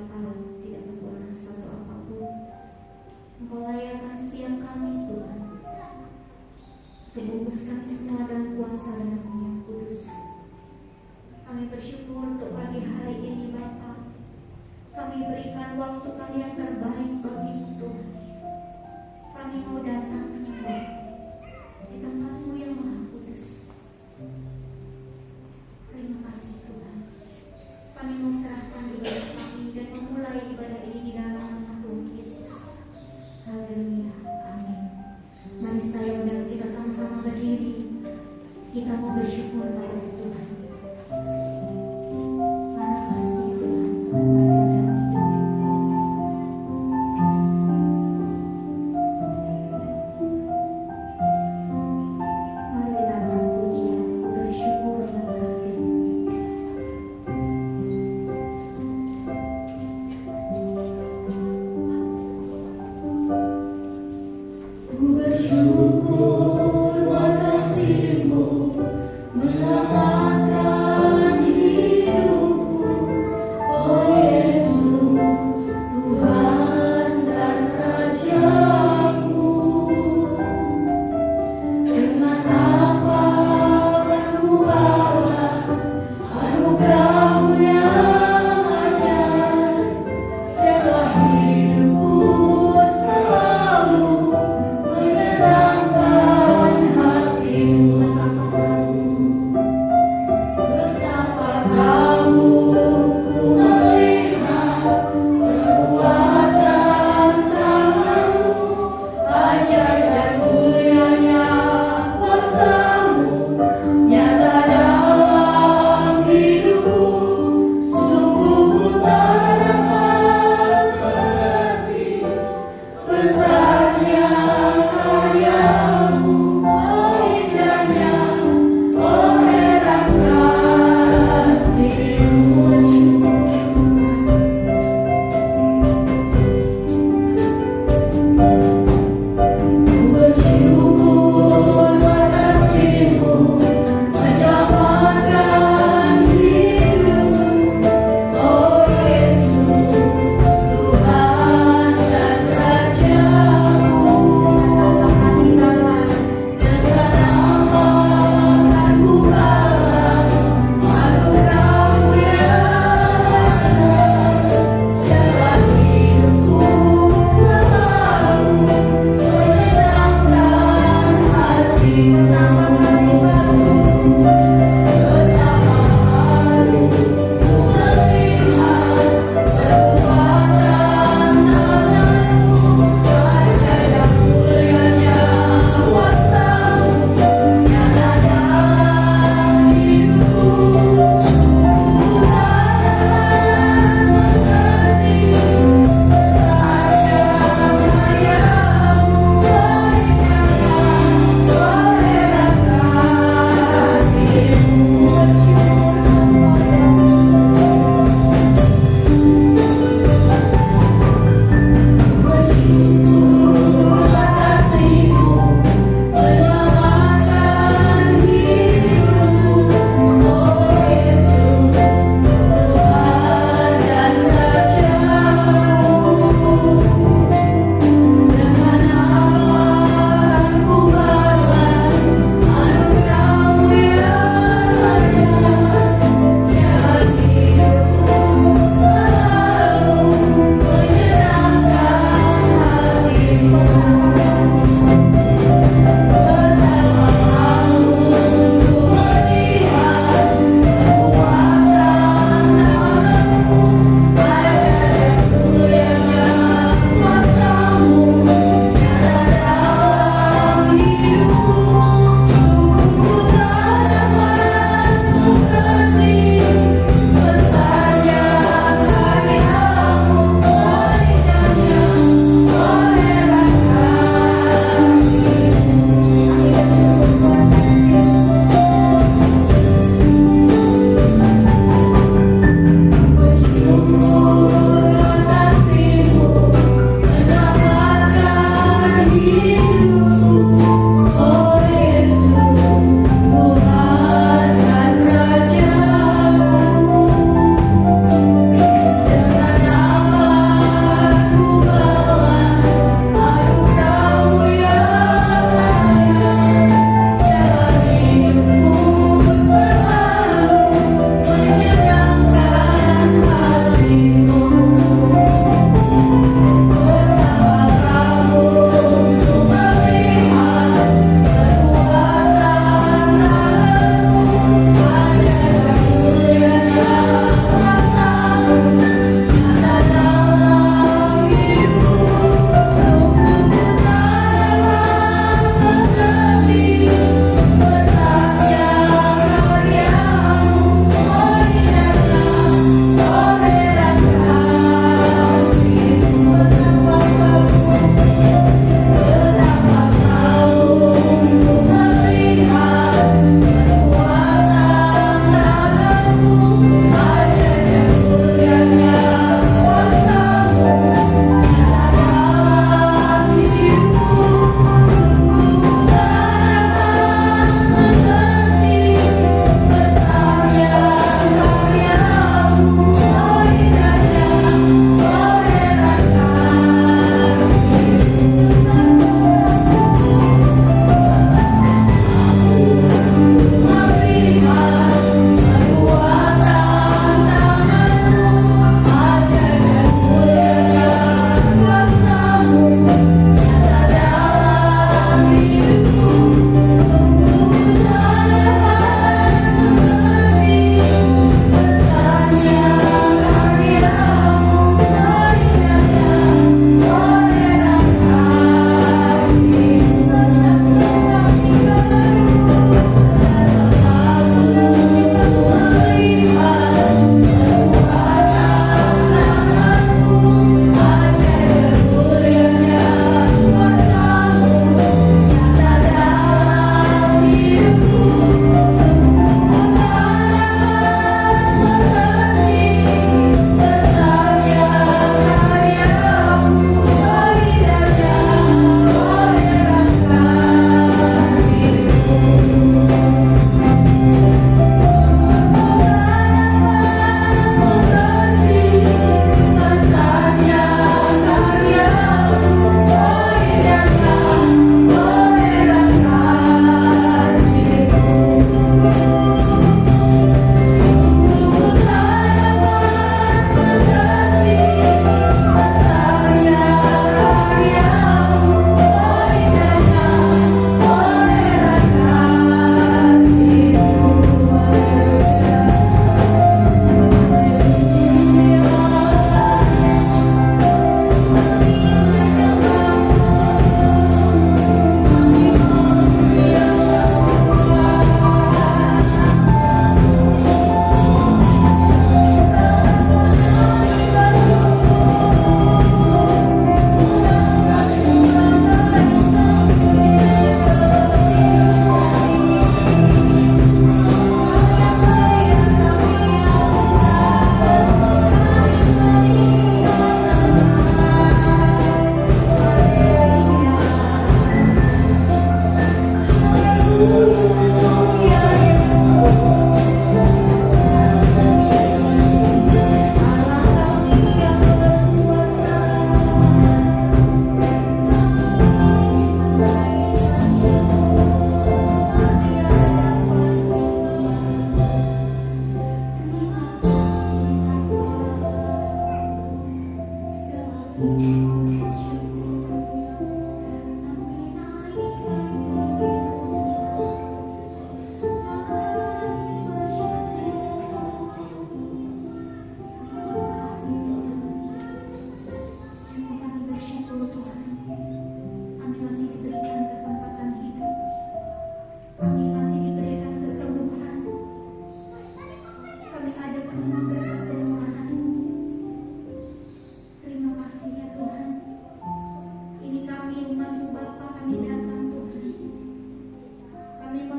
Allah, tidak kekurangan satu apapun. Engkau layakkan setiap kami Tuhan. Tebus kami semua dalam kuasa darah-Mu yang kudus. Kami bersyukur untuk pagi hari ini Bapa. Kami berikan waktu kami yang terbaik bagi-Mu Tuhan. Kami mau datang menyembah di tempat-Mu yang maha kudus. Terima kasih Tuhan. Kami mau serahkan ibadah kami dan memulai ibadah ini di dalam nama Tuhan Yesus. Haleluya, amin. Mari saya undang kita sama-sama berdiri. Kita mau bersyukur pada Tuhan. Karena kasih Tuhan selalu ada dalam hidup kita. Mari kita angkat pujian, bersyukur dan kasih. Ku bersyukur buat kasih-Mu menyelamatkan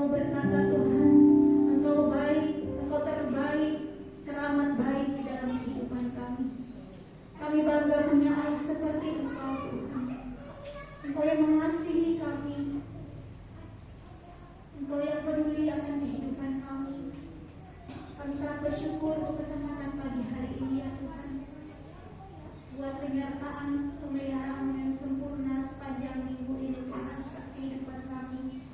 berkata Tuhan, Engkau baik, Engkau terbaik, teramat baik di dalam kehidupan kami. Kami bangga punya Allah seperti Engkau Tuhan. Engkau yang mengasihi kami, Engkau yang peduli akan kehidupan kami. Kami sangat bersyukur untuk kesempatan pagi hari ini ya Tuhan, buat penyertaan pemeliharaan yang sempurna sepanjang minggu ini Tuhan atas kehidupan kami.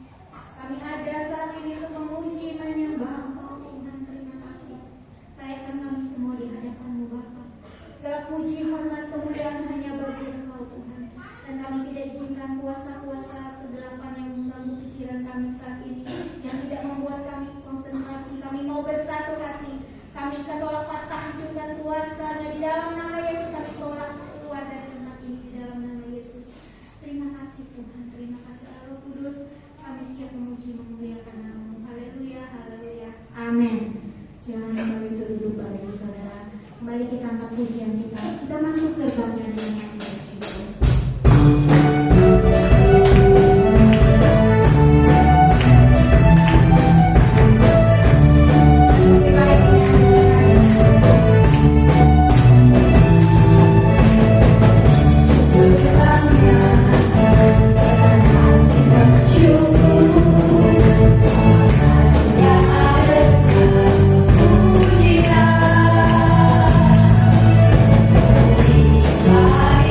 Kami ada saat ini untuk memuji menyembah Engkau Tuhan. Terima kasih. Layakkan kami semua di hadapan-Mu Bapa. Segala puji, hormat, kemuliaan hanya bagi Engkau Tuhan. Dan kami tidak izinkan kuasa-kuasa kegelapan yang mengganggu pikiran kami saat ini, yang tidak membuat kami konsentrasi. Kami mau bersatu hati. Kami ketolak patah hancurkan kuasanya di dalam nama Yesus. Kami tolak keluar dari tempat ini di dalam nama Yesus. Terima kasih Tuhan. Terima kasih Allah Kudus. Kami siap memuji memuliakan nama-Mu. Haleluya, haleluya. Amin. Jangan kembali duduk Bapak Ibu Saudara. Kembali kita angkat pujian kita. Kita masuk ke bagian yang Bye.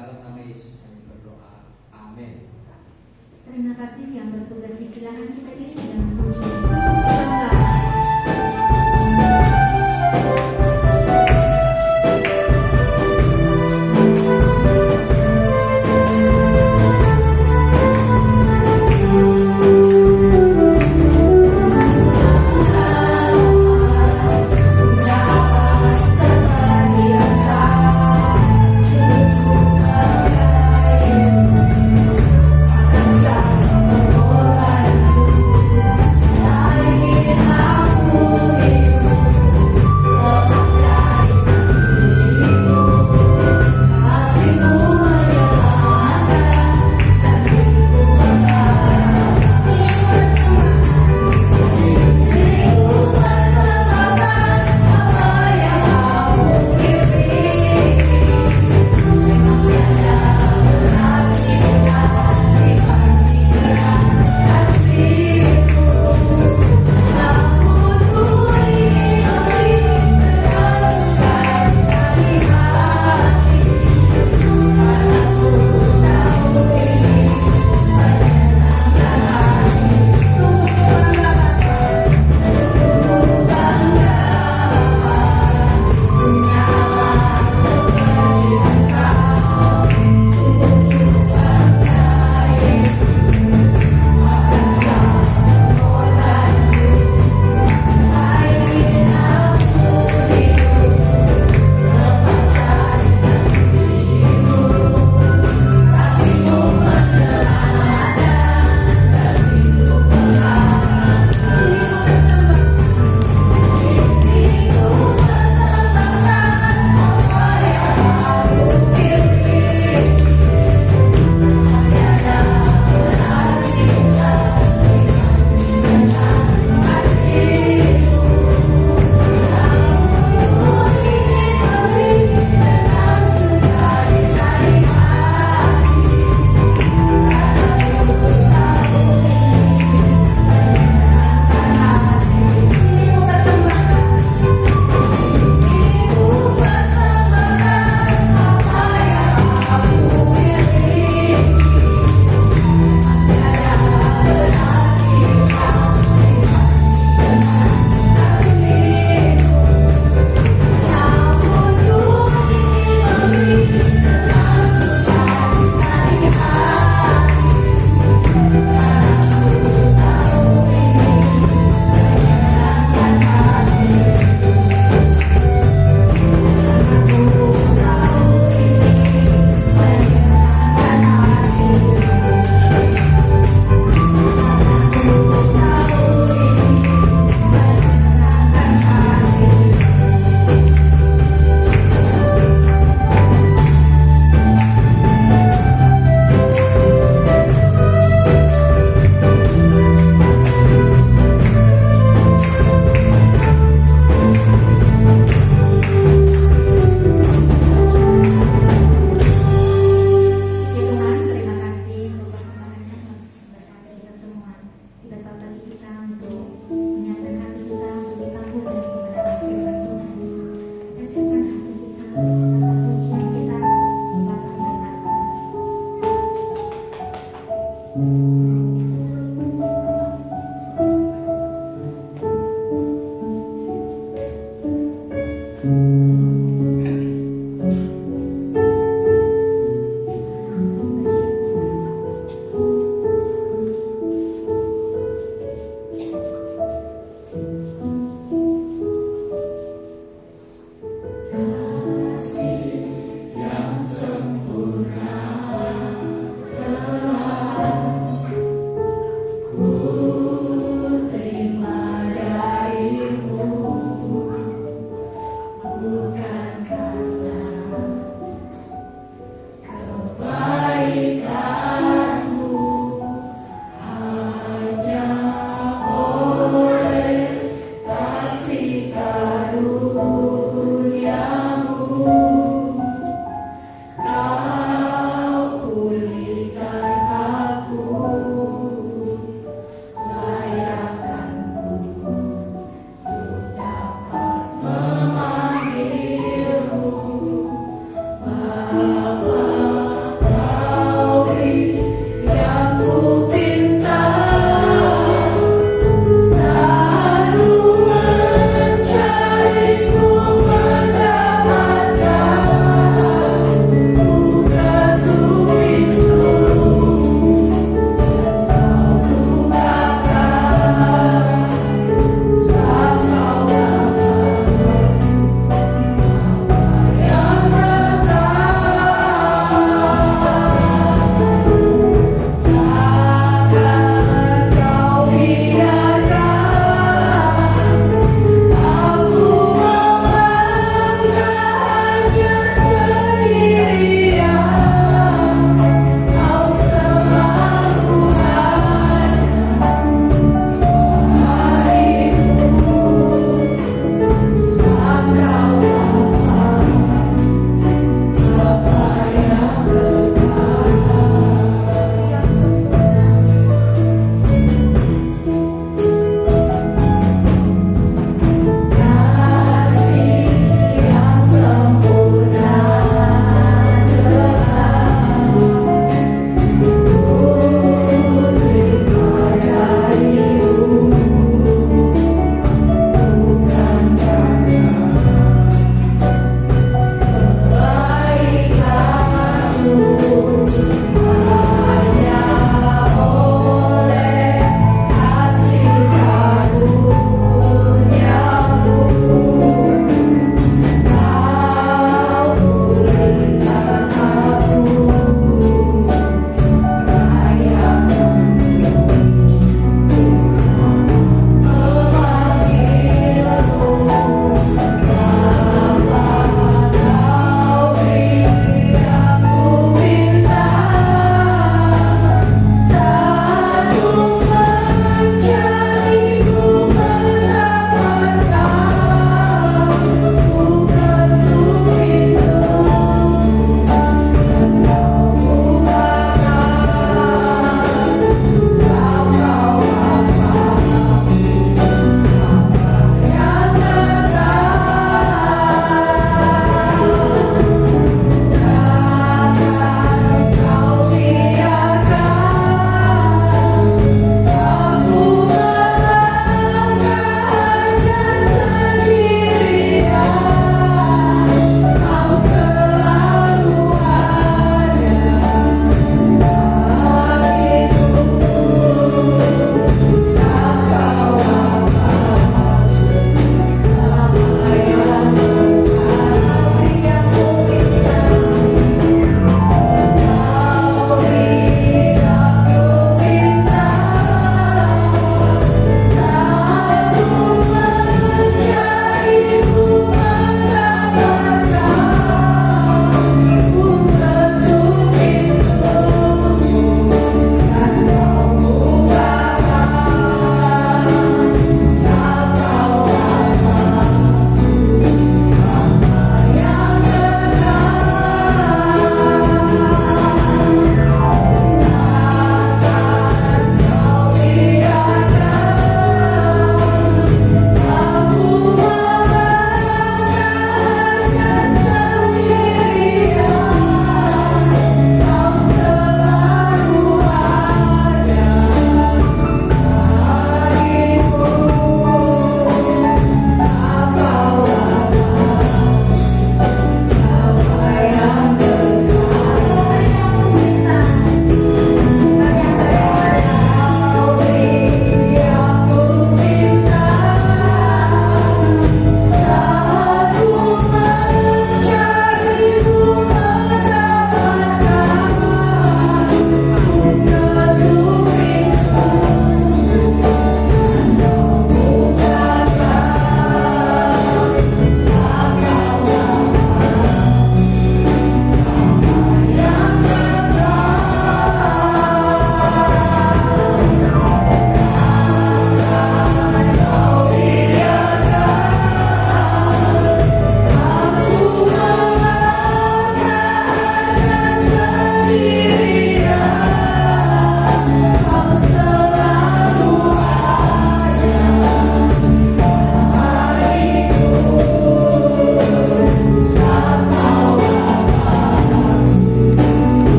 dalam nama Yesus kami berdoa. Amin. Terima kasih yang bertugas di silakan kita ini dengan puji Yesus.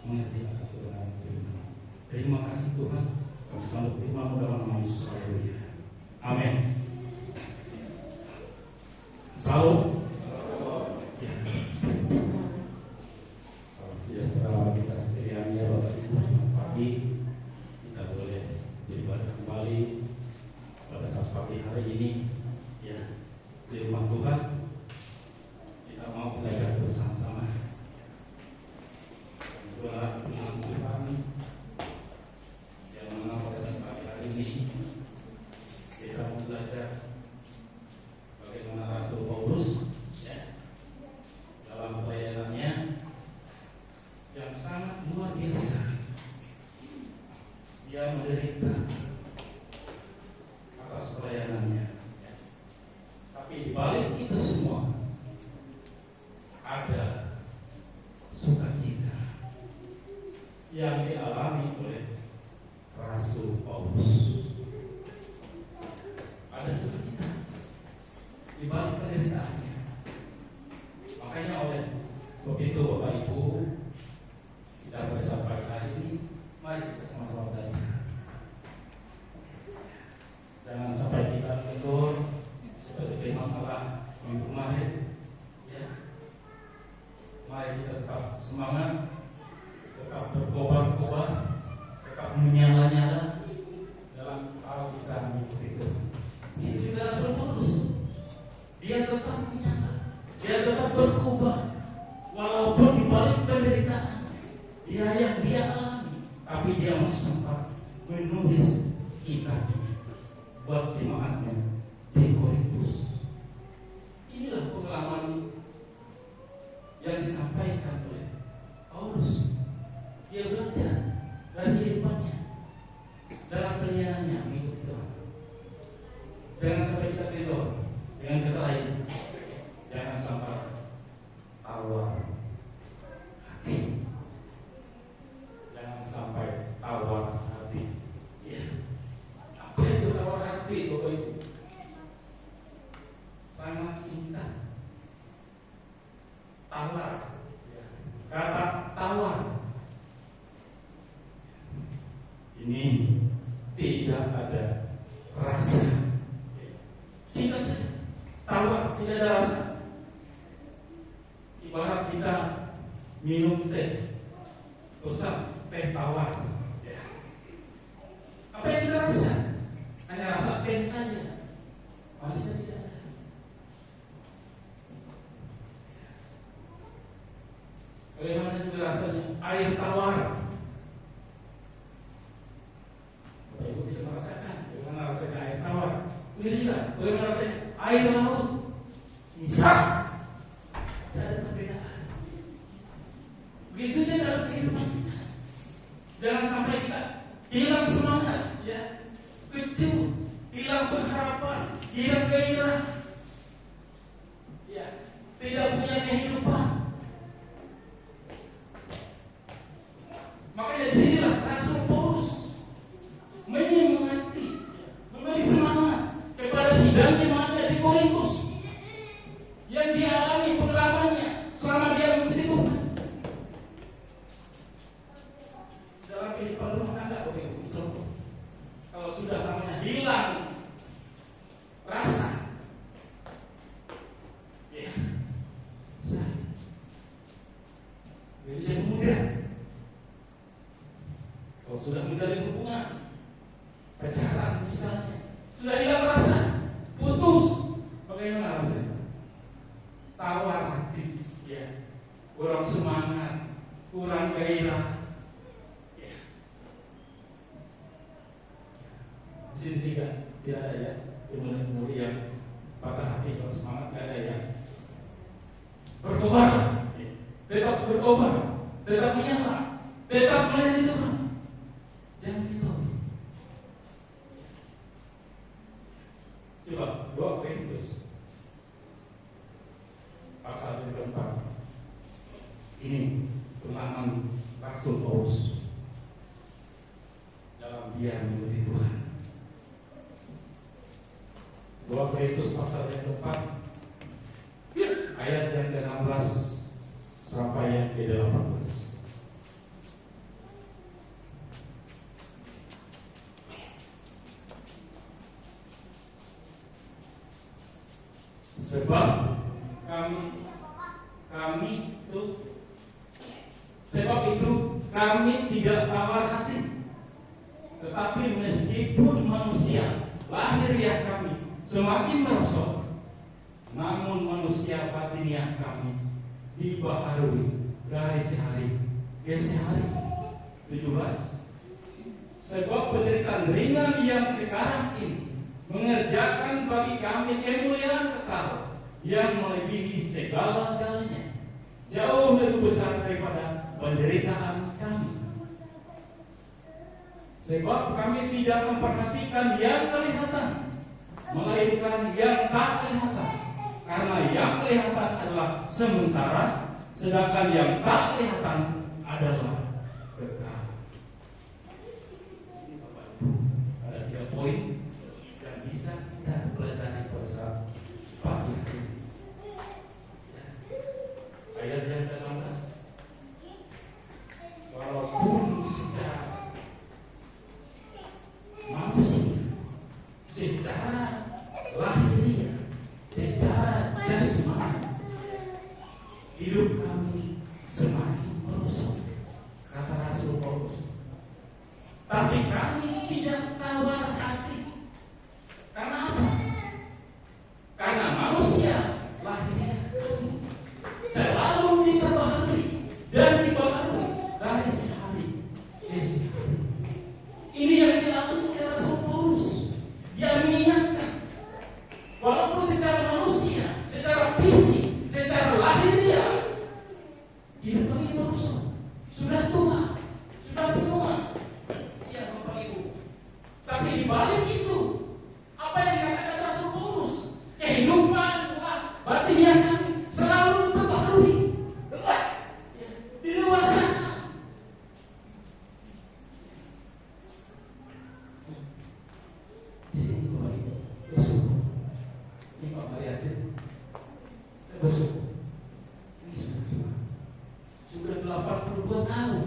mengerti akan kebenaran firman. Terima kasih Tuhan. Kami selalu terima dalam nama Yesus. Haleluya. Amin. Salam. Ya. Salam sejahtera kita sekalian ya Bapak Ibu. Selamat pagi. Kita boleh beribadah kembali pada saat pagi hari ini. Ya, di rumah Tuhan. Kita mau belajar bersama-sama. Doa firman Tuhan yang mana pada saat pagi hari ini kita mau belajar bagaimana Rasul Paulus ya, dalam pelayanannya yang sangat luar biasa. Dia menderita atas pelayanannya ya. Tapi di balik itu semua ada sukacita yang dialami oleh Rasul Paulus. Ada sukacita di balik penderitaannya. Makanya oleh sebab itu Bapak Ibu, kita pada saat pagi hari ini, mari kita sama-sama belajar. Jangan sampai kita kendor seperti firman Allah minggu kemarin. Ya, mari kita tetap semangat, tetap berkobar-kobar, tetap menyala-nyala dalam hal kita mengikuti Tuhan. Ini juga Rasul Paulus. Dia tetap menyala, dia tetap berkobar, walaupun di balik penderitaan yang dia alami, tapi dia masih sempat menulis kitab buat jemaatnya di Korintus. Inilah pengalaman yang disampaikan oleh Paulus. Dia belajar dari kehidupannya dalam pelayanannya mengikuti Tuhan. Jangan sampai kita kendor dengan kata lain, jangan sampai tawar hati. Jangan sampai tawar hati. Ya. Apa itu tawar hati, Bapak Ibu? Sangat singkat. Tawar. Kata tawar ini tidak ada rasa. Singkat saja. Tawar, tidak ada rasa. Ibarat kita minum teh, pesan teh tawar. Ya. Apa yang kita rasa? Hanya rasa teh saja. Manisnya tidak ada. Bagaimana juga rasanya air tawar? Bapak Ibu bisa merasakan bagaimana rasanya air tawar. Ini juga bagaimana rasanya air laut. Tidak ada perbedaan. Begitu saja dalam kehidupan kita. Jangan sampai kita hilang semangat, ya, kecil, hilang pengharapan, hilang gairah, ya, tidak punya kehidupan. Makanya di sinilah Rasul Paulus menyemangati, memberi semangat kepada sidang jemaatnya di Korintus yang dialami pengalamannya selama dia mengikuti Tuhan. Dalam kehidupan rumah tangga, Bapak Ibu, contoh, kalau sudah namanya hilang rasa, ya, jadi yang mudah. Kalau sudah menjalin hubungan, pacaran misalnya, sudah hilang rasa, putus, bagaimana rasanya? Tawar hati, ya, kurang semangat, kurang gairah. Ya. Di sini tidak ada ya, kemudian patah hati, kalau semangat tidak ada ya. Berkobar, ya. Tetap berkobar, tetap menyala, tetap melayani Tuhan. Jangan gitu. Coba 2 Korintus pasal 4. Ini pengalaman Rasul Paulus dalam dia mengikuti Tuhan. 2 Korintus pasal yang ke-4 ayat yang ke-16 sampai yang ke-18. Sebab kami tidak tawar hati, tetapi meskipun manusia lahiriah kami semakin merosot, namun manusia batiniah kami dibaharui dari sehari ke sehari. 17. Sebab penderitaan ringan yang sekarang ini mengerjakan bagi kami kemuliaan kekal yang melebihi segala-galanya, jauh lebih besar daripada penderitaan kami. Sebab kami tidak memperhatikan yang kelihatan, melainkan yang tak kelihatan. Karena yang kelihatan adalah sementara, sedangkan yang tak kelihatan adalah kekal. Ini Bapak Ibu, ada 3 poin yang bisa kita pelajari pada saat pagi hari ini. Ayat yang ke-16. Walaupun secara manusia, secara lahiriah, secara jasmani, hidup kami semakin merosot, kata Rasul Paulus. Tapi kami tidak tawar hati. Karena apa? Karena manusia lahiriah selalu diperbaharui dan dibaharui dari sehari ke sehari. Ini yang dilakukan oleh Rasul Paulus. Dia mengingatkan, walaupun secara manusia, secara fisik, secara lahiriah, hidup kami merosot, sudah tua, sudah benua. Ya Bapak Ibu. Tapi di balik itu, apa yang dikatakan Rasul Paulus? Kehidupan batiniah kami selalu diperbaharui, didewasakan. Ini Bapak Ibu, bersyukur. Ini Pak Mariatin, saya bersyukur. Ini sudah 82 tahun.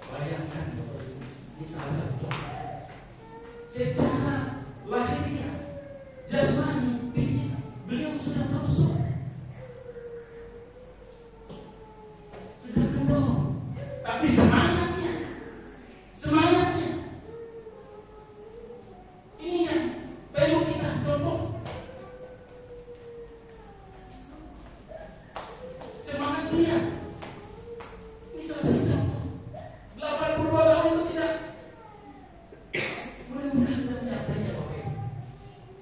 Bayangkan Bapak Ibu, ini salah satu contoh. Secara lahiriah, jasmani, fisik, beliau sudah merosot, sudah kendor. Tapi semangatnya, ini yang perlu kita contoh. Semangat beliau, ini salah satu contoh. 82 tahun itu tidak mudah-mudahan kita mencapainya Bapak Ibu.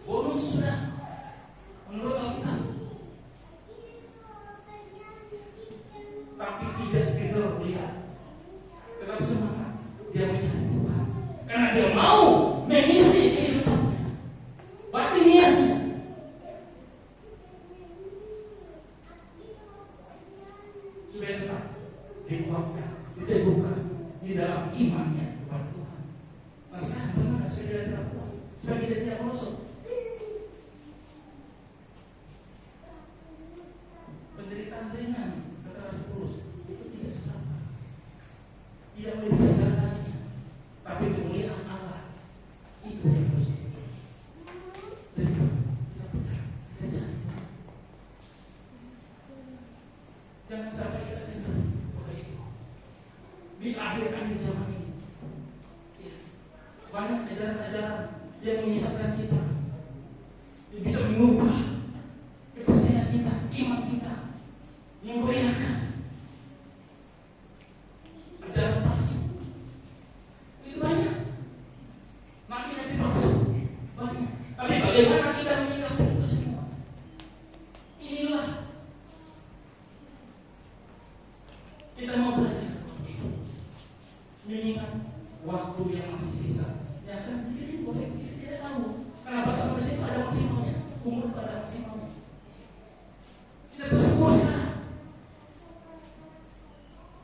Bonus sudah menurut Alkitab, tapi tidak kendor beliau, tetap semangat. Dia mencari Tuhan karena dia mau mengisi kehidupannya, batiniahnya. Supaya tetap dikuatkan, diteguhkan di dalam imannya kepada Tuhan. Nah sekarang bagaimana supaya kita tidak kuat, supaya kita tidak merosot? Penderitaan ringan, kata Rasul Paulus, itu tidak seberapa, tidak melebihi segalanya. Tapi kemuliaan Allah itu yang harus kita terima, kita pegang, kita cari. Jangan sampai kita cenderung Bapak Ibu di akhir-akhir zaman ini, ya, banyak ajaran-ajaran yang menyesatkan kita, yang bisa mengubah kepercayaan kita, iman kita, menggoyahkan. Ajaran palsu itu banyak, nabi-nabi palsu banyak. Tapi bagaimana kita menyikapi itu semua? Inilah kita mau belajar, mengingat waktu yang masih sisa. Ya saya sendiri boleh tidak tahu kenapa sampai situ ada maksimalnya, umur pada maksimalnya. Kita bersyukur sekarang.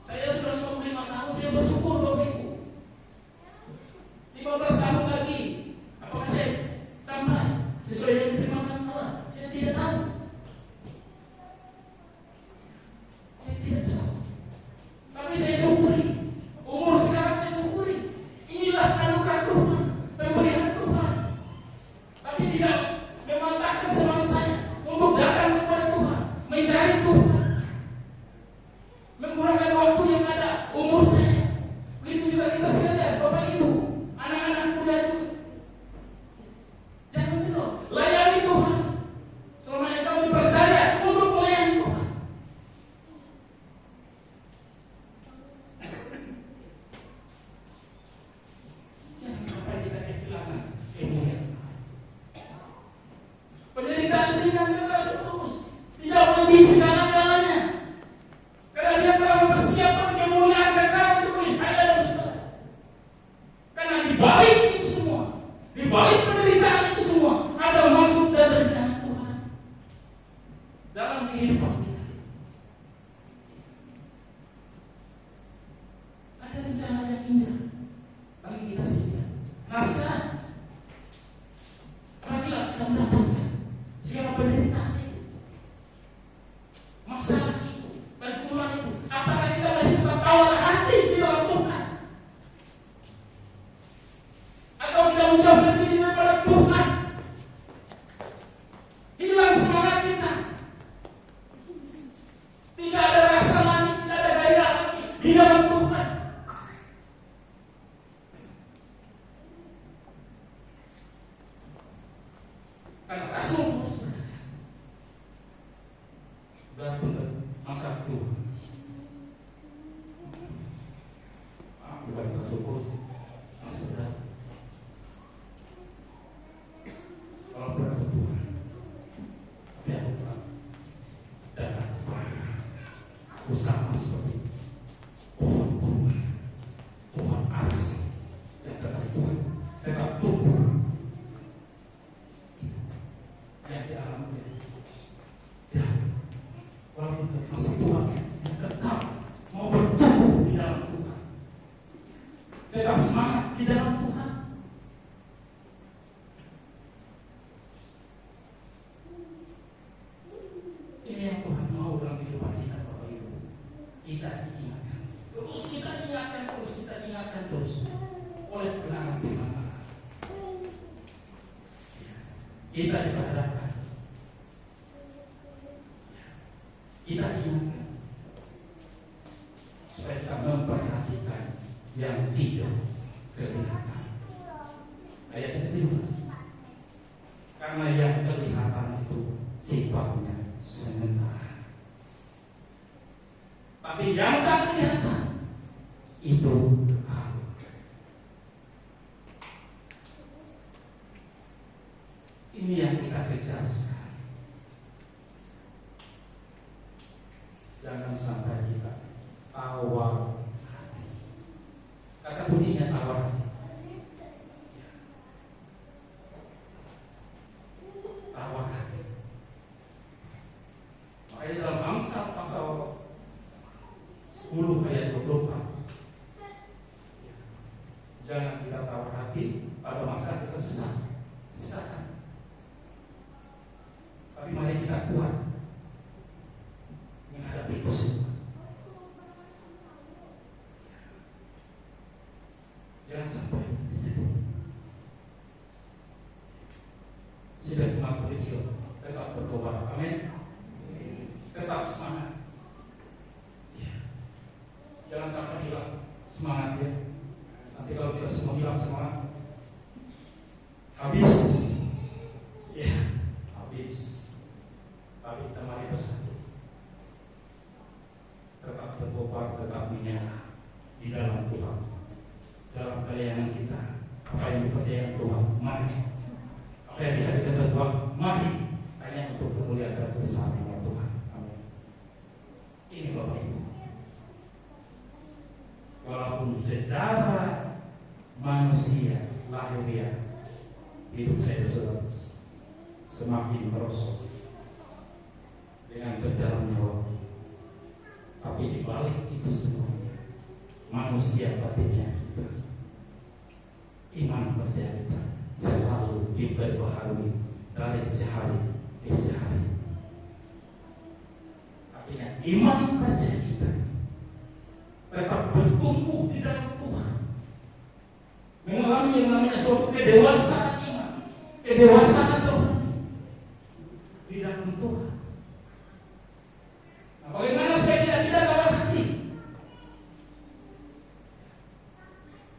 Saya sudah 55 tahun, saya bersyukur Bapak Ibu. 15 tahun lagi, apakah saya sampai sesuai dengan firman Allah? Saya tidak tahu. Saya tidak tahu. Tapi saya syukuri. Umur sekarang saya syukuri. Inilah anugerah Tuhan. iya, tapi kita sedia. Nah sekarang, apabila kita mendapatkan segala penderitaan itu, masalah itu, pergumulan itu, apakah kita masih tetap tawar hati di dalam Tuhan? Atau kita menjauhkan diri daripada Tuhan? Hilang semangat kita. Tidak ada rasa lagi, tidak ada gairah lagi di dalam Tuhan. Karena Rasul Paulus berkata, benar masa Tuhan. Bukan Rasul Paulus, Rasul berat. Kalau berat Tuhan, tapi aku berat. Dan aku sama seperti pohon aris yang tetap tumbuh yang di alamnya. Ya, walaupun masih Tuhan yang tetap mau bertumbuh di dalam Tuhan, tetap semangat di dalam Tuhan. Ini yang Tuhan mau dalam kehidupan kita, Bapak Ibu. Kita diingatkan terus, kita diingatkan terus oleh kebenaran firman Allah. Kita diperhadapkan, kita diingatkan supaya kita memperhatikan yang tidak kelihatan. Ayat 17. Karena yang kelihatan itu sifatnya sementara, tapi yang tak kelihatan itu kekal. Ini yang kita kejar sekarang. Jangan sampai kita tawar hati. Kata kuncinya tawar hati. Tawar hati. Makanya dalam Amsal pasal 10 ayat 24, jangan kita tawar hati pada masa kita sesat. Tapi mari kita kuat menghadapi itu semua. Jangan sampai terjadi. Sudah umat Kristus tetap bertobat. Amin. Tetap semangat. Ya. Jangan sampai hilang semangat ya. Nanti kalau kita semua hilang semangat, habis. Ya, habis. Tapi kita mari bersatu. Tetap bertobat, tetap menyerah di dalam Tuhan. Dalam pelayanan kita, apa yang dipercayakan Tuhan, mari. Apa yang bisa kita berbuat, mari. Hanya untuk kemuliaan dan kebesaran Tuhan. Amin. Ini Bapak Ibu. Walaupun secara manusia lahiriah hidup saya saudara semakin merosot dengan berjalannya waktu, tapi di balik itu semuanya manusia batinnya kita, iman percaya kita selalu diperbaharui dari sehari ke sehari. Artinya iman percaya kita tetap bertumbuh di dalam Tuhan, mengalami yang namanya suatu kedewasaan iman, kedewasaan Tuhan di dalam Tuhan. Nah, bagaimana supaya tidak tawar hati?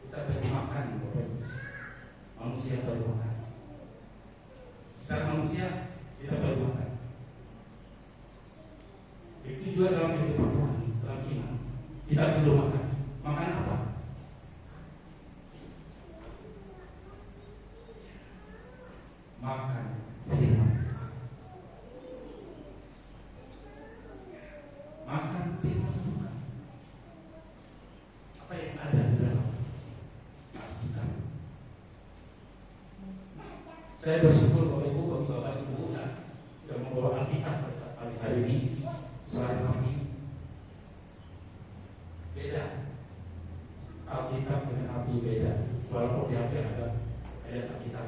Kita perlu makan, manusia perlu makan. Secara manusia kita perlu makan. Itu juga dalam kehidupan Tuhan, dalam iman. Kita perlu makan. Makan apa? Makan firman Tuhan. Makan firman Tuhan. Apa yang ada di dalam Alkitab. Saya bersyukur Bapak Ibu, bagi Bapak Ibu yang membawa Alkitab pada saat pagi hari ini. Selain kami beda. Alkitab Alkitab dengan api beda. Walaupun di HP ada ayat Alkitab.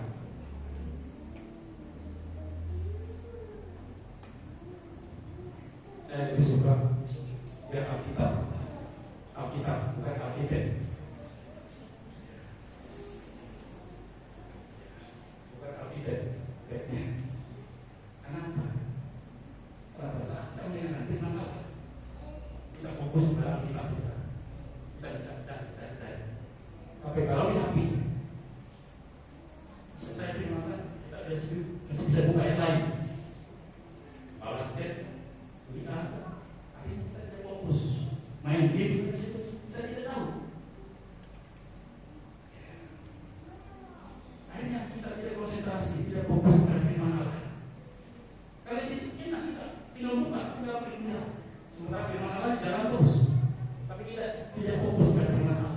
Saya lebih suka biar Alkitab, bukan Alkitab. Bukan Alkitab. Kenapa? Pada saat kami nanti kita fokus pada Alkitab kita bisa cari. Tapi kalau di HP, saya terima kita masih bisa buka yang lain. Balas chat, akhirnya kita tidak fokus. Main game kita tidak tahu. Akhirnya kita tidak konsentrasi, tidak fokus pada firman Allah. Kalau situ enak kita tinggal buka, tinggal pergi. Sementara firman Allah jalan terus, tapi kita tidak fokus pada firman Allah.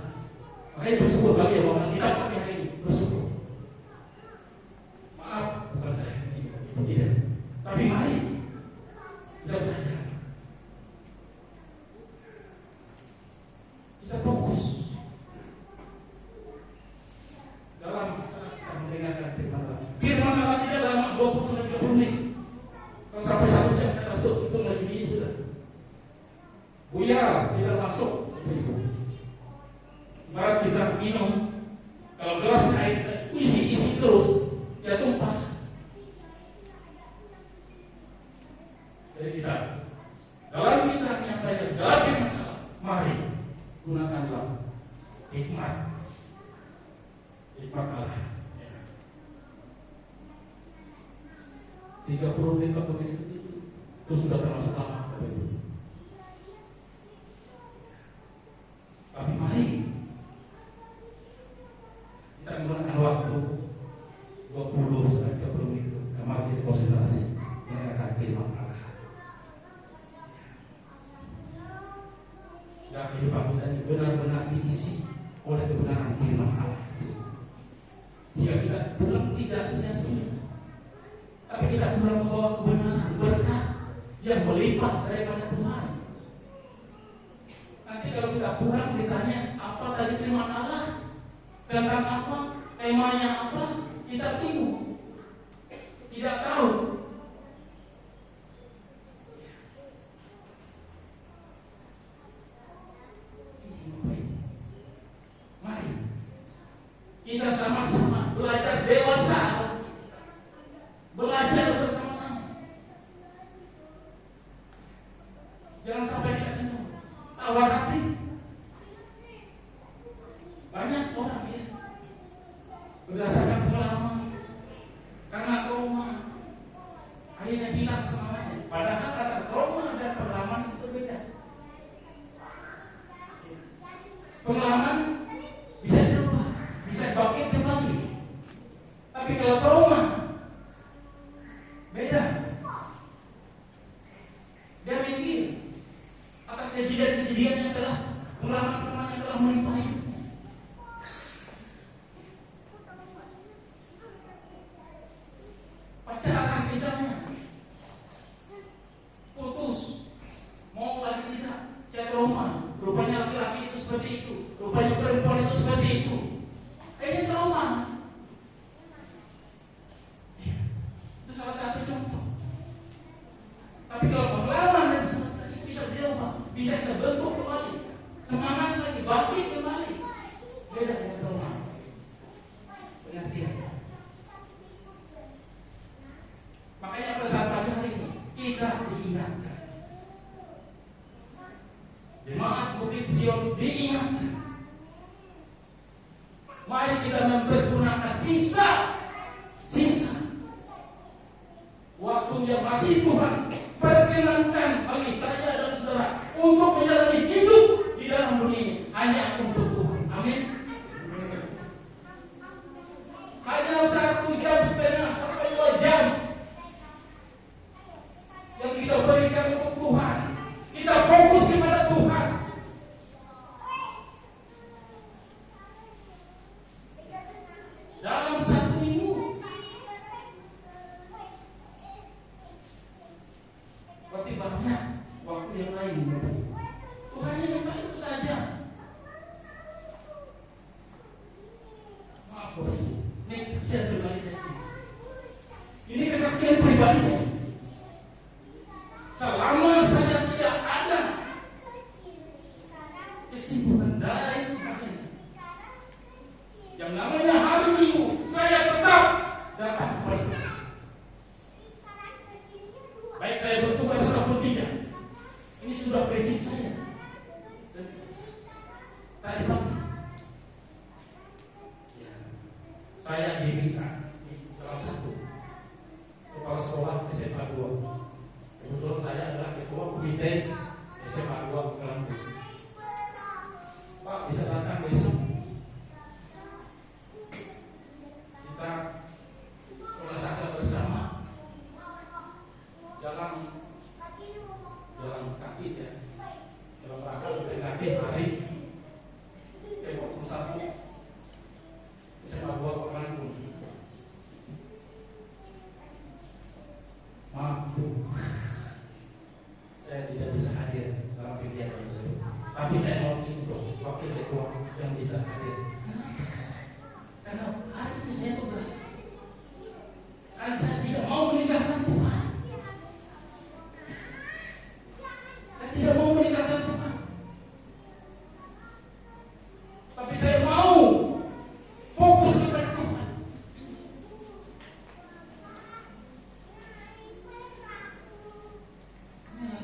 Makanya bersyukur bagi yang mau kita pakai hari ini, bersyukur. Maaf, bukan saya itu tidak. Tapi mari kita belajar. Kita fokus dalam saat kita mendengarkan firman Allah. Firman Allah tidak lama 20-30 menit. Kalau sampai 1 jam atas itu lagi sudah. Buyar tidak masuk itu. Ibarat kita minum, kalau gelas air isi terus, ya tumpah. Jadi kita dalam kita menyampaikan segala firman Allah, mari gunakanlah hikmat Allah. 30 menit itu sudah termasuk lama. Tapi mari kita menggunakan waktu 20-30 menit kemarin kita konsentrasi mendengarkan firman Allah. Dan kehidupan kita ini benar-benar diisi oleh kebenaran firman Allah. Jika kita pulang tidak sia-sia, tapi kita pulang membawa kebenaran berkat yang melipat daripada Tuhan. Nanti kalau kita pulang ditanya apa tadi firman Allah, tentang apa, temanya apa, kita bingung, tidak tahu. Mari kita sama-sama belajar dewasa, belajar bersama-sama. Jangan sampai kita jenuh, tawar hati. Banyak orang ya berdasarkan pengalaman karena trauma akhirnya bilang semuanya. Padahal kata trauma dan pengalaman itu berbeda. Pengalaman bisa dirubah, bisa bangkit kembali. Tapi kalau trauma beda. Dia mikir atas kejadian-kejadian yang telah pengalaman yang telah menimpa hidupnya. Pacaran misalnya putus, mau lagi tidak, saya trauma. Rupanya laki-laki itu seperti itu, rupanya perempuan itu seperti itu. Kayaknya trauma. Itu salah satu contoh. Tapi kalau pengalaman dan seperti itu bisa diubah, bisa kita bentuk kembali, semangat lagi, bangkit kembali. Beda dengan trauma. Pengertian. Makanya pada saat pagi hari ini kita diingatkan. Jemaat Bukit Sion diingatkan. Mari kita mempergunakan sisa waktu yang masih Tuhan perkenankan bagi saya dan saudara untuk menjalani hidup di dalam dunia ini hanya untuk Tuhan. Amin. Hanya 1,5 jam sampai 2 jam yang kita berikan untuk Tuhan. Kita fokus kepada Tuhan. Dalam 1 minggu berarti banyak waktu yang lain. Tuhan hanya minta itu saja. Yang namanya hari Minggu, saya tetap datang kepada Tuhan. Baik saya bertugas ataupun tidak. Ini sudah prinsip saya. Tadi pagi, ya, saya diberikan salah satu kepala sekolah SMA 2. Kebetulan saya adalah ketua komite SMA 2 Kelambu. Pak, bisa datang besok? Kita olahraga bersama, jalan kaki ya, dalam rangka memperingati hari ke-21 SMA 2 Kelambu. Maaf Bu, saya tidak bisa hadir dalam kegiatan tersebut. Tapi saya mau untuk wakil ketua yang bisa hadir. Karena hari ini saya tugas. Karena saya tidak mau meninggalkan Tuhan. Saya tidak mau meninggalkan Tuhan. Tapi saya mau fokus kepada Tuhan.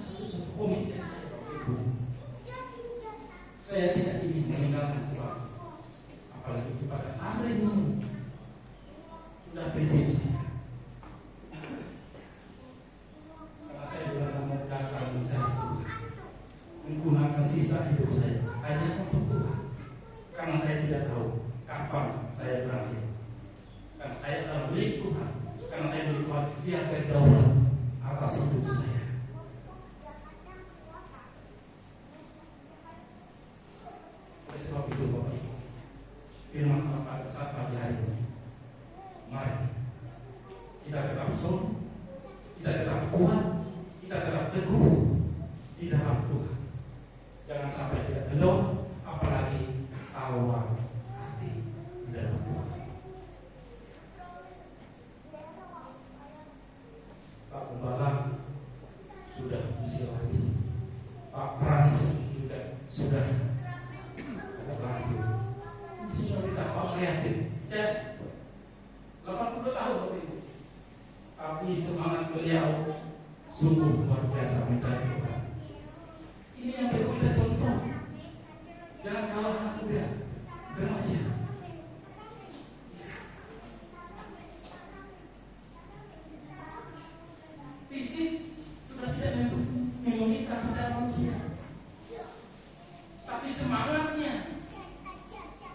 Satu komitmen saya waktu itu. Saya tidak ingin meninggalkan Tuhan, apalagi kepada hari ini. Sudah prinsip saya. Karena saya juga mau datang mencari Tuhan, menggunakan sisa hidup saya hanya untuk Tuhan. Karena saya tidak tahu kapan saya berakhir. Karena saya adalah milik Tuhan. Karena saya milik Tuhan, Dia berdaulat atas hidup saya. Oleh sebab itu Bapak Ibu, firman Allah pada saat pagi hari ini, mari kita tetap solid, kita tetap kuat, kita tetap teguh di dalam Tuhan. Jangan sampai kita kendor, apalagi tawar hati di dalam Tuhan. Pak Gembala sudah bersilaturahmi, Pak Frans juga sudah bersilaturahmi. Semua kita Pak Prihatin. Saya 80 tahun Bapak Ibu, tapi semangat beliau sungguh luar biasa mencari Tuhan. Ini yang perlu kita contoh. Jangan kalah anak muda, remaja. Fisik sudah tidak memungkinkan secara manusia, tapi semangatnya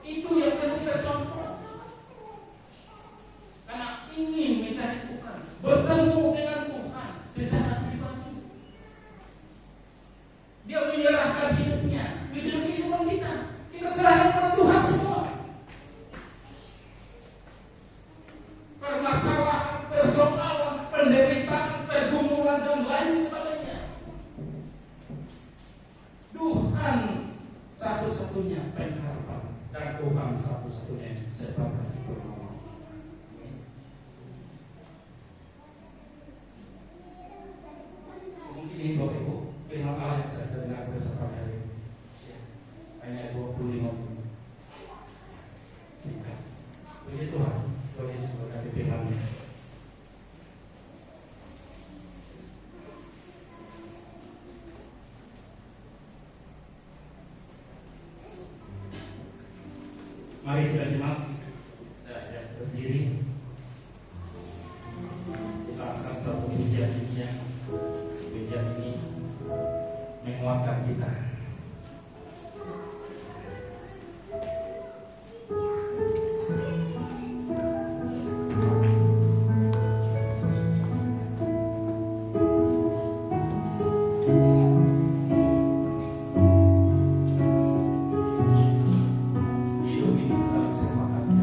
itu yang perlu kita contoh. Karena ingin mencari Tuhan, bertemu dengan Tuhan secara pribadi. Dia menyerahkan hidupnya, menyerahkan kehidupan kita. Kita serahkan kepada Tuhan semua. Permasalahan, persoalan, penderitaan, pergumulan dan lain sebagainya. Tuhan satu-satunya pengharapan dan Tuhan satu-satunya sebagai penolong. Mungkin ini Bapak Ibu, firman Allah yang saya dengar bersama hari ini. Hanya 25 menit. Singkat. Puji Tuhan, Tuhan Yesus berkati firman-Nya. Mari sudah jemaat, saya berdiri. Kita akan satu pujian ini ya. Pujian ini menguatkan kita. Hidup ini adalah kesempatan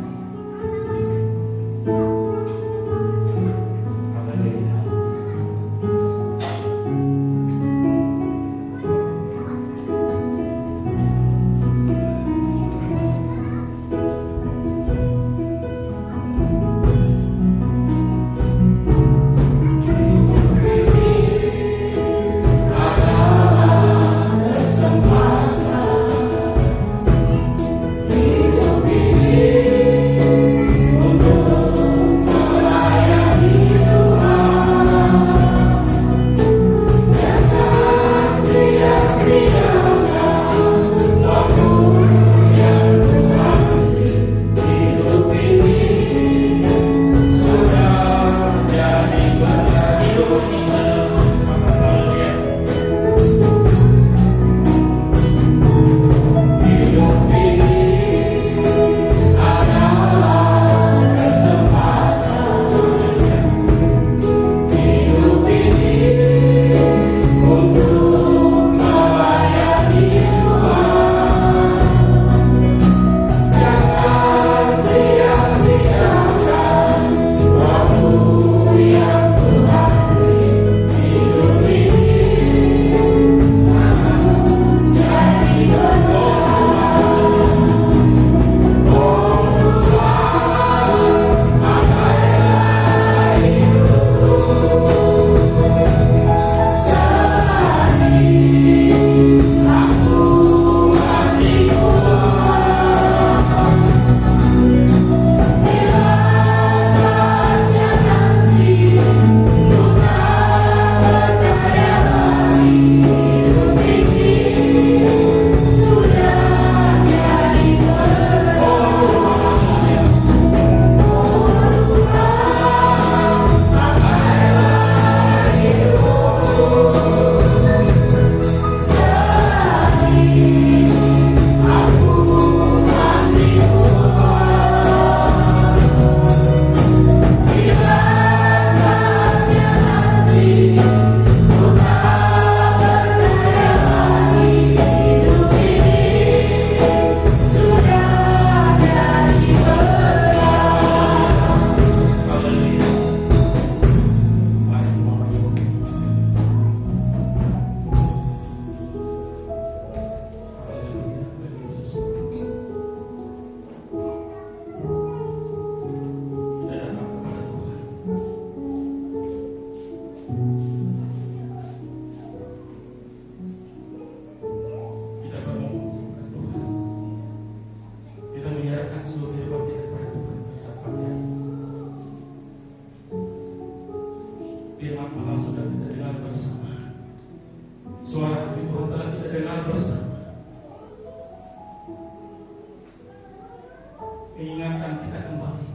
mengingatkan kita kembali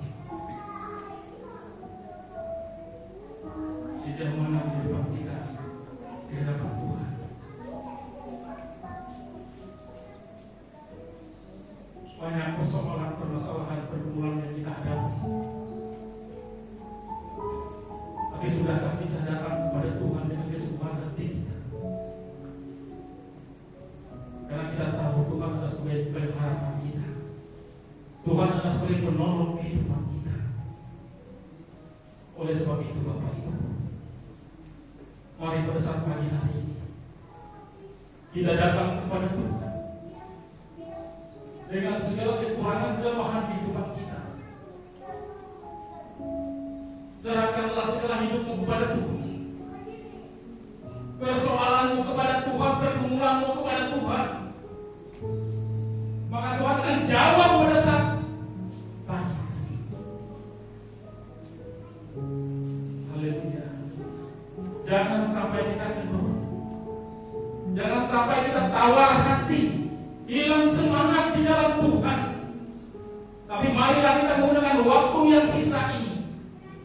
sejauh mana kehidupan kita di hadapan Tuhan. Banyak permasalahan pergumulan yang kita hadapi. Tapi sudahkah kita datang kepada Tuhan dengan kesungguhan hati kita? Karena kita tahu Tuhan adalah sebagai harapan kita. Tuhan adalah sebagai penolong kehidupan kita. Oleh sebab itu Bapak Ibu, mari pada saat pagi hari ini kita datang kepada Tuhan dengan segala kekurangan kelemahan kehidupan kita. Serahkanlah segala hidupmu kepada Tuhan, persoalanmu kepada Tuhan, pergumulanmu kepada Tuhan. Maka Tuhan akan jawab pada saat pagi. Haleluya. Jangan sampai kita kendor, jangan sampai kita tawar hati, hilang semangat di dalam Tuhan. Tapi marilah kita menggunakan waktu yang sisa ini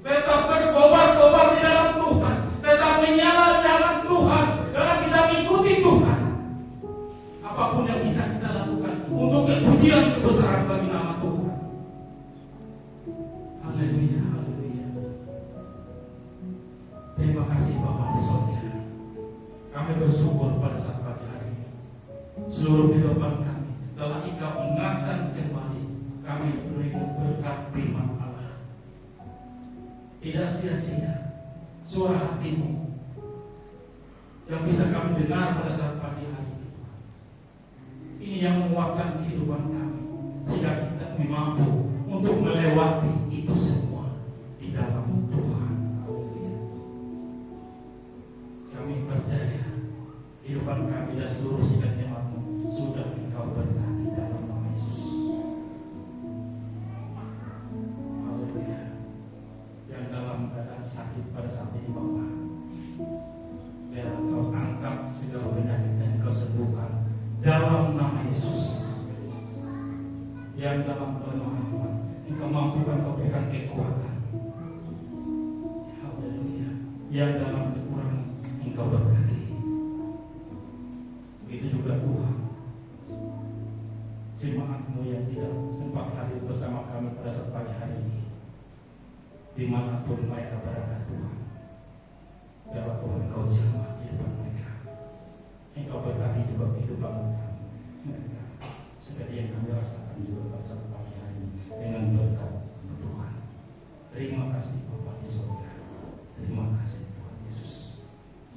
tetap berkobar-kobar di dalam Tuhan, tetap menyala di dalam Tuhan, dalam kita mengikuti Tuhan. Apapun yang bisa kita lakukan untuk kepujian kebesaran bagi nama Tuhan. Haleluya, haleluya. Terima kasih Bapa di surga. Kami bersyukur pada saat pagi hari ini. Seluruh kehidupan kami telah Engkau ingatkan kembali. Kami menerima berkat firman Allah. Tidak sia-sia suara hatimu yang bisa kami dengar pada saat pagi hari ini. Ini yang menguatkan kehidupan kami, sehingga kita mampu untuk melewati itu semua di dalam Tuhan. Haleluya. Kami percaya kehidupan kami dan seluruh sikap jemaatmu sudah Engkau berkati dalam nama Yesus. Haleluya. Yang dalam keadaan sakit pada saat ini Bapak, biar Engkau angkat segala penyakit dan Engkau sembuhkan dalam nama Yesus. Yang dalam kelemahan Engkau mampukan, Engkau berikan kekuatan. Haleluya. Yang dalam kekurangan Engkau berkati. Begitu juga Tuhan, jemaat-Mu yang tidak sempat hadir bersama kami pada saat pagi hari ini, dimanapun mereka berada Tuhan, biarlah Tuhan Engkau jamah kehidupan mereka. Engkau berkati juga kehidupan mereka, seperti yang kami rasakan juga pada saat pagi hari ini dengan berkat Tuhan. Terima kasih Bapa di surga. Terima kasih Tuhan Yesus.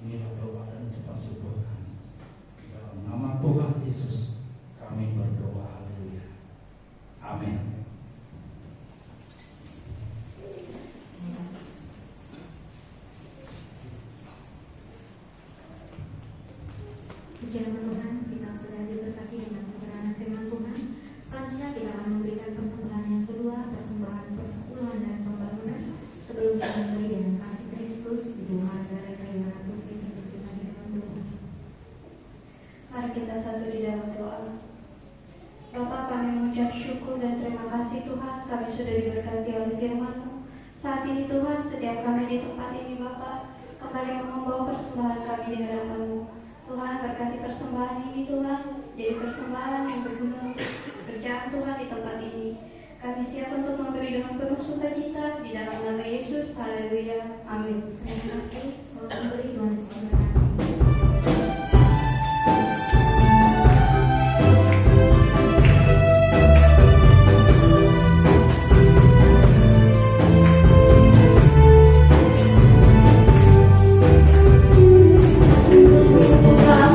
Inilah doa dan ucapan syukur kami. Dalam nama Tuhan Yesus kami berdoa. Haleluya. Amin. Puji nama Tuhan, kita sudah diberkati dengan kebenaran firman Tuhan. Selanjutnya kita akan memberikan persembahan yang kedua, persembahan persepuluhan dan pembangunan. Sebelum kita memberi dengan kasih Kristus, Ibu Margaret Rayana Putri untuk kita di dalam doa. Mari kita satu di dalam doa. Bapa, kami mengucap syukur dan terima kasih Tuhan, kami sudah diberkati oleh firman-Mu. Saat ini Tuhan, setiap kami di tempat ini Bapa, kembali membawa persembahan kami di hadapan-Mu. Tuhan, berkati persembahan ini Tuhan, jadi persembahan yang berguna untuk kerjaan Tuhan di tempat ini. Kami siap untuk memberi dengan penuh sukacita di dalam nama Yesus. Haleluya. Amin. Terima kasih. Selamat memberi, Tuhan Yesus memberkati. Tuhan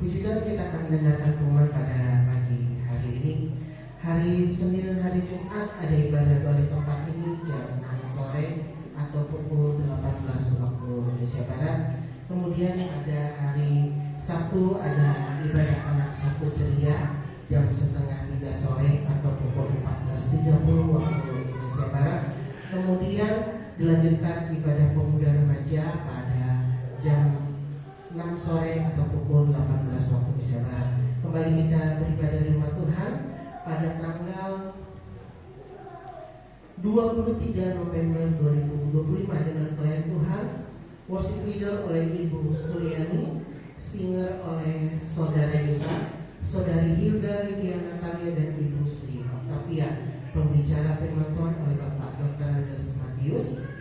Puji Tuhan, kita akan mendengarkan firman pada pagi hari ini. Hari Senin dan hari Jumat ada ibadah doa di tempat ini jam 6 sore atau pukul 18 waktu Indonesia Barat. Kemudian ada hari Sabtu ada ibadah anak sapu ceria jam setengah 3 sore atau pukul 14.30 waktu Indonesia Barat. Kemudian dilanjutkan ibadah pemuda remaja pada jam 6 sore atau pukul 18 waktu Indonesia Barat. Kembali kita beribadah di rumah Tuhan pada tanggal 23 November 2025 dengan pelayan Tuhan, worship leader oleh Ibu Suryani, singer oleh Saudara Yusa, Saudari Hilda Lydia Natalia dan Ibu Sri Octavia. Pembicara firman Tuhan oleh Bapak Dr. Andes Matius.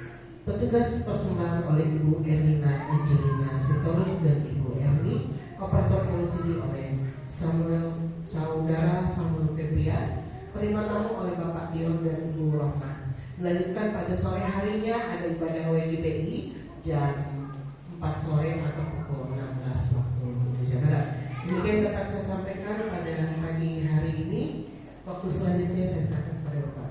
Petugas persembahan oleh Ibu Erlina Angelina Sitorus dan Ibu Erni. Operator LCD oleh Saudara Samuel Febria. Penerima tamu oleh Bapak Dion dan Ibu Rohma. Melanjutkan pada sore harinya ada ibadah WGBI jam 4 sore atau pukul 16 waktu Indonesia Barat. Demikian dapat saya sampaikan pada pagi hari ini. Waktu selanjutnya saya serahkan kepada Bapak.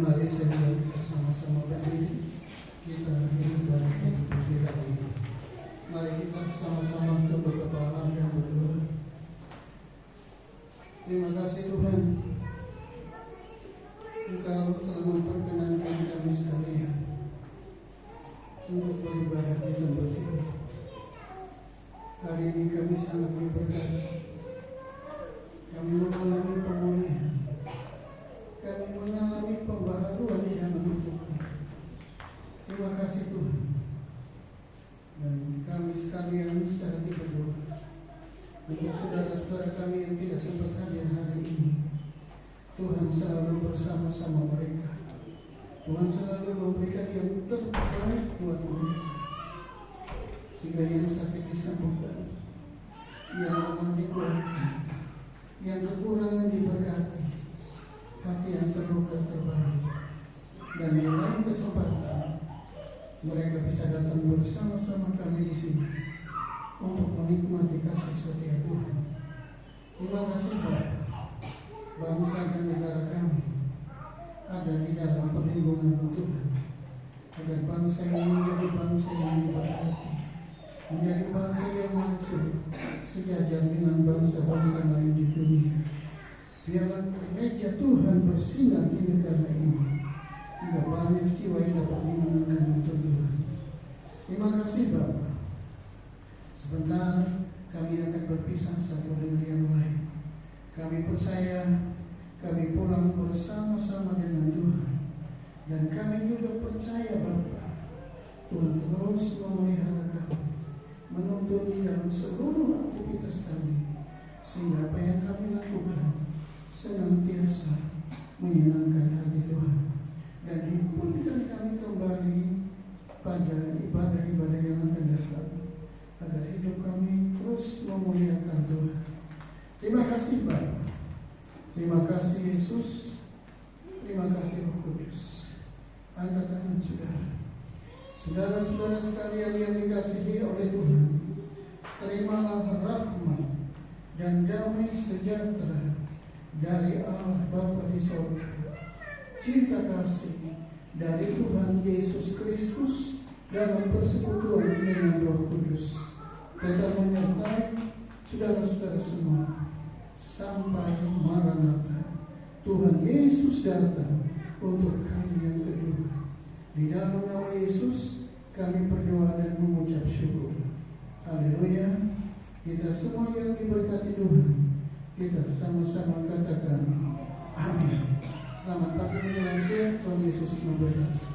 Mari kita sama-sama berdiri. Kita beribadah untuk pagi hari ini. Mari kita sama-sama untuk berkepala dan berdoa. Terima kasih Tuhan, Engkau telah memperkenankan kami sekalian untuk beribadah di tempat ini. Hari ini kami sangat diberkati. Kami mengalami pemulihan. Kami mengalami pembaharuan di dalam hidup kami. Terima kasih Tuhan. Dan kami sekalian secara berdoa untuk saudara-saudara kami yang tidak sempat hadir hari ini. Tuhan selalu bersama-sama mereka. Tuhan selalu memberikan yang terbaik buat mereka, sehingga yang sakit disembuhkan, yang lemah dikuatkan, yang kekurangan diberkati, hati yang terluka terbantu, dan di lain kesempatan mereka bisa datang bersama-sama kami di sini untuk menikmati kasih setia Tuhan. Terima kasih Bapak. Bangsa dan negara kami ada di dalam perlindungan Tuhan, agar bangsa ini menjadi bangsa yang diberkati, menjadi bangsa yang maju sejajar dengan bangsa-bangsa lain di dunia. Biarlah gereja Tuhan bersinar di negara ini, hingga banyak jiwa yang dapat dimenangkan untuk Tuhan. Terima kasih Bapak. Sebentar kami akan berpisah satu dengan yang lain. Kami percaya kami pulang bersama-sama dengan Tuhan, dan kami juga percaya Bapak, Tuhan terus memelihara kami, menuntun di dalam seluruh aktivitas kami, sehingga apa yang kami lakukan senantiasa menyenangkan hati Tuhan, dan himpunkan kami kembali pada ibadah-ibadah yang akan datang, agar hidup kami terus memuliakan Tuhan. Terima kasih Bapak. Terima kasih Yesus. Terima kasih Roh Kudus. Angkat tangan saudara. Saudara-saudara sekalian yang dikasihi oleh Tuhan, terimalah rahmat dan damai sejahtera dari Allah Bapa di surga, cinta kasih dari Tuhan Yesus Kristus dalam persekutuan dengan Roh Kudus tetap menyertai saudara-saudara semua sampai Maranatha. Tuhan Yesus datang untuk kali yang kedua. Di dalam nama Yesus kami berdoa dan mengucap syukur. Haleluya. Kita semua yang diberkati Tuhan, kita sama-sama katakan amin. Selamat pagi menjelang siang. Tuhan Yesus memberkati.